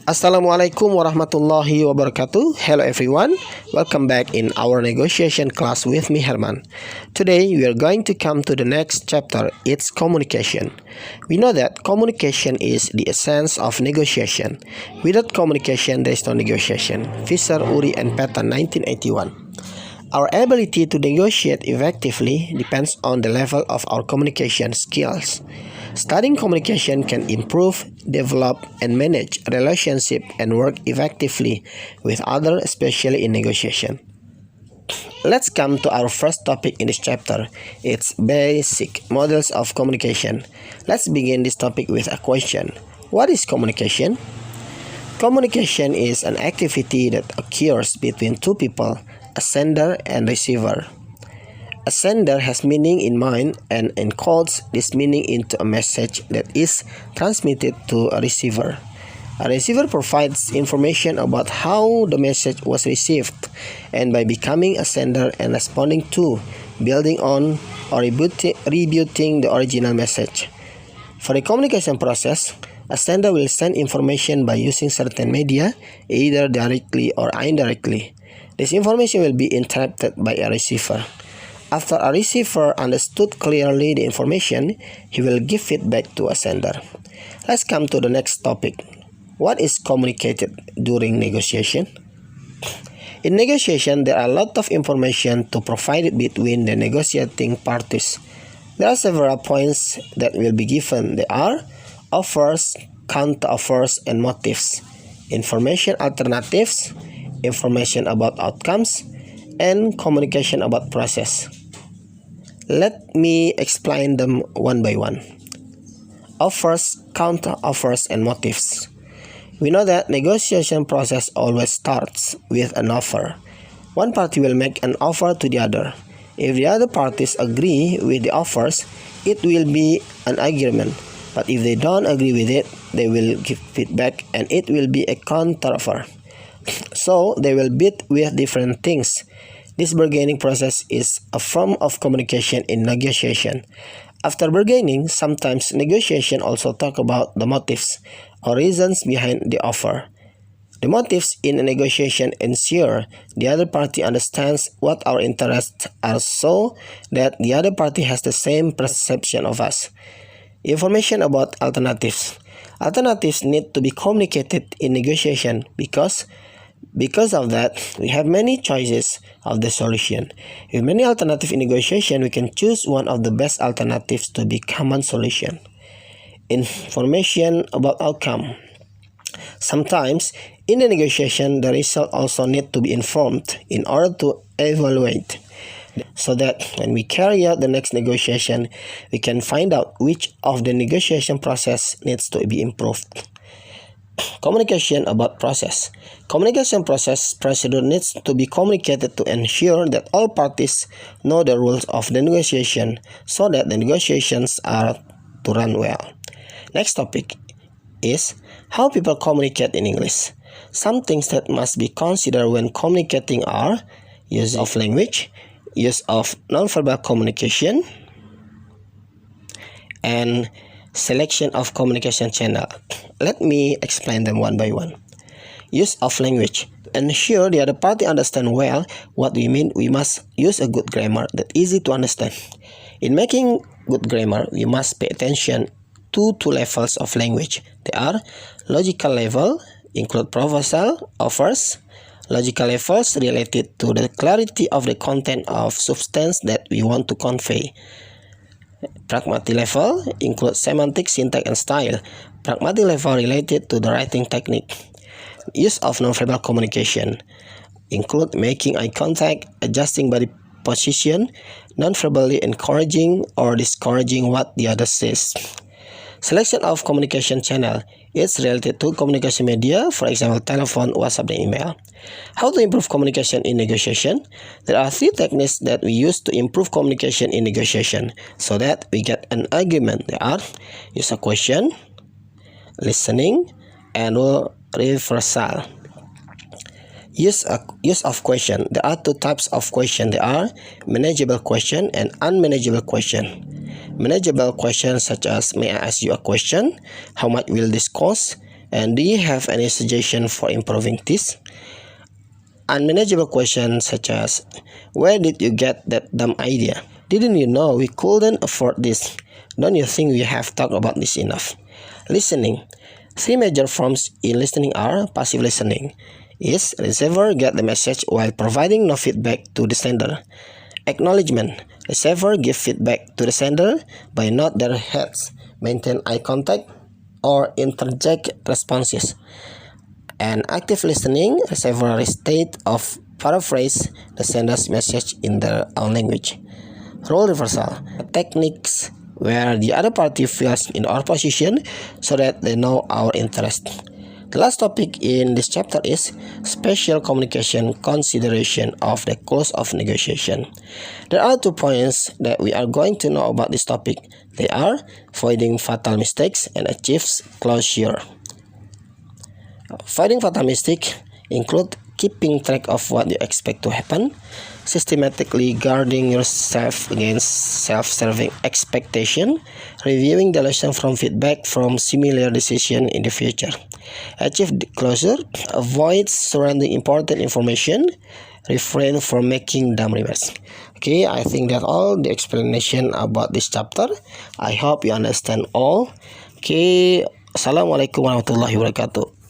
Assalamualaikum warahmatullahi wabarakatuh. Hello everyone, welcome back in our negotiation class with me Herman. Today we are going to come to the next chapter. It's communication. We know that communication is the essence of negotiation. Without communication there is no negotiation. Fisher, Uri and Patton, 1981. Our ability to negotiate effectively depends on the level of our communication skills. Studying communication can improve, develop, and manage relationships and work effectively with others, especially in negotiation. Let's come to our first topic in this chapter. It's basic models of communication. Let's begin this topic with a question. What is communication? Communication is an activity that occurs between two people, a sender and receiver. A sender has meaning in mind and encodes this meaning into a message that is transmitted to a receiver. A receiver provides information about how the message was received, and by becoming a sender and responding to, building on, or rebutting the original message. For the communication process, a sender will send information by using certain media, either directly or indirectly. This information will be interpreted by a receiver. After a receiver understood clearly the information, he will give feedback to a sender. Let's come to the next topic. What is communicated during negotiation? In negotiation, there are a lot of information to provide between the negotiating parties. There are several points that will be given. They are offers, counter-offers, and motives, information alternatives, information about outcomes, and communication about process. Let me explain them one by one. Offers, counter-offers, and motives. We know that negotiation process always starts with an offer. One party will make an offer to the other. If the other parties agree with the offers, it will be an agreement. But if they don't agree with it, they will give feedback and it will be a counter-offer. So they will bid with different things. This bargaining process is a form of communication in negotiation. After bargaining, sometimes negotiation also talk about the motives or reasons behind the offer. The motives in a negotiation ensure the other party understands what our interests are so that the other party has the same perception of us. Information about alternatives. Alternatives need to be communicated in negotiation because of that, we have many choices of the solution. With many alternatives in negotiation, we can choose one of the best alternatives to be common solution. Information about outcome. Sometimes, in the negotiation, the result also need to be informed in order to evaluate, so that when we carry out the next negotiation, we can find out which of the negotiation process needs to be improved. Communication about process. Communication process procedure needs to be communicated to ensure that all parties know the rules of the negotiation so that the negotiations are to run well. Next topic is how people communicate in English. Some things that must be considered when communicating are use of language, use of nonverbal communication, and selection of communication channel. Let me explain them one by one. Use of language. To ensure the other party understand well what we mean, we must use a good grammar that easy to understand. In making good grammar, we must pay attention to two levels of language. They are logical level, include proposal, offers. Logical levels related to the clarity of the content of substance that we want to convey. Pragmatic level includes semantics, syntax, and style. Pragmatic level related to the writing technique. Use of nonverbal communication include making eye contact, adjusting body position, nonverbally encouraging or discouraging what the other says. Selection of communication channel is related to communication media, for example, telephone, WhatsApp, and email. How to improve communication in negotiation? There are three techniques that we use to improve communication in negotiation so that we get an agreement. They are use a question, listening, and reversal. Use of question. There are two types of question. There are manageable question and unmanageable question. Manageable questions such as, may I ask you a question? How much will this cost? And do you have any suggestion for improving this? Unmanageable questions such as, where did you get that dumb idea? Didn't you know we couldn't afford this? Don't you think we have talked about this enough? Listening. Three major forms in listening are passive listening. Is receiver get the message while providing no feedback to the sender. Acknowledgement. Receiver give feedback to the sender by nod their heads, maintain eye contact, or interject responses. And active listening, receiver state of paraphrase the sender's message in their own language. Role reversal, techniques where the other party feels in our position so that they know our interest. The last topic in this chapter is special communication consideration of the close of negotiation. There are 2 points that we are going to know about this topic. They are avoiding fatal mistakes and achieves closure. Avoiding fatal mistake include keeping track of what you expect to happen, systematically guarding yourself against self-serving expectation, reviewing the lesson from feedback from similar decision in the future. Achieve closure, avoid surrendering important information, refrain from making dumb remarks. Okay, I think that's all the explanation about this chapter. I hope you understand all. Okay, Assalamualaikum warahmatullahi wabarakatuh.